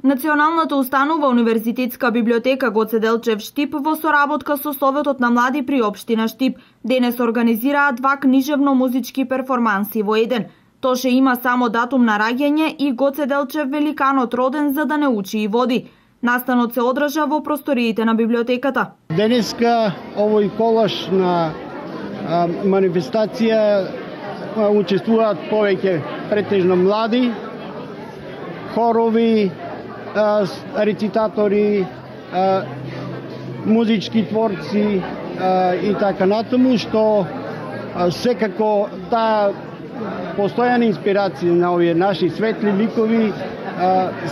Националната установа Универзитетска библиотека Гоце Делчев Штип во соработка со Советот на млади при општина Штип денес организираа два книжевно-музички перформанси во еден. Тоше има само датум на раѓање и Гоце Делчев великанот роден за да не учи и води. Настанот се одржа во просториите на библиотеката. Денеска овој колаш на манифестација учествуваат повеќе претежно млади, хорови, рецитатори, музички творци и така натаму, што секако таа постојана инспирација на овие наши светли ликови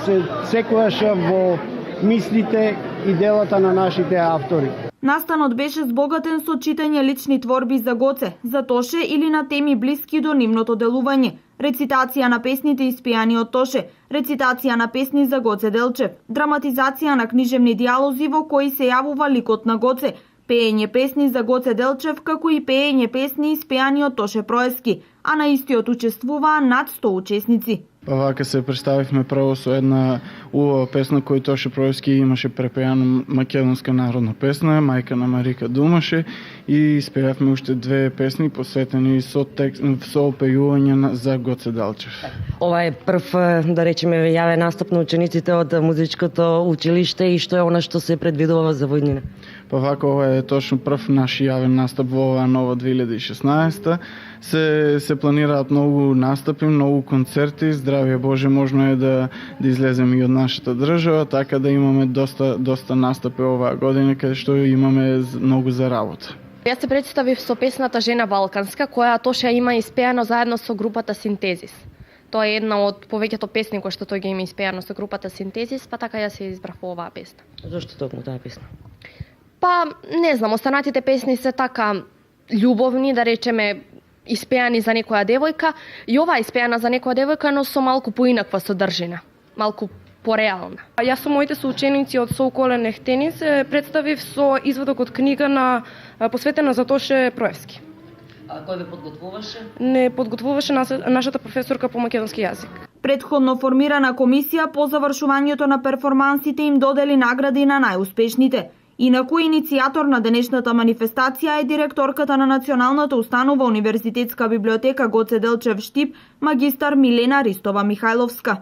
се секогаш во мислите и делата на нашите автори. Настанот беше збогатен со читање лични творби за Гоце, за Тоше или на теми блиски до нивното делување. Рецитација на песните испеани од Тоше, рецитација на песни за Гоце Делчев, драматизација на книжевни диалози во кои се јавува ликот на Гоце, пеење песни за Гоце Делчев, како и пеење песни испеани од Тоше Проески, а на истиот учествуваа над 100 учесници. Вака се представивме прво со една убава песна која Тоше Проески имаше препејана македонска народна песна, Мајка на Марика Думаше, и спеавме уште две песни посветени со текст, со опејување за Гоце Делчев. Ова е прв, да речеме, јавен настап на учениците од музичкото училиште и што е она што се предвидува за воднина? Па вака ова е точно прв наш јавен настап во оваа нова 2016. Се планираат многу настапи, многу концерти, здравје Боже, можно е да излеземе и од нашата држава, така да имаме доста настапи оваа година, каде што имаме многу за работа. Јас се представив со песната Жена Балканска, која Тоше има испеано заедно со групата Синтезис. Тоа е една од повеќето песни кои што тој ги има испеано со групата Синтезис, па така јас се избрав оваа песна. Зошто токму таа песна? Па, не знам, останатите песни се така љубовни, да речеме, испеани за некоја девојка, и ова испеана за некоја девојка, но со малку поинаква содржина, малку пореална. Јас со моите соученици од Соуколен Ехтени се представив со изводок од книга на посветена за Тоше Проевски. А кој ве подготвуваше? Не подготвуваше нашата професорка по македонски јазик. Предходно формирана комисија по завршувањето на перформансите им додели награди на најуспешните. Инаку иницијатор на денешната манифестација е директорката на Националната установа Универзитетска библиотека Гоце Делчев Штип, магистар Милена Ристова Михајловска.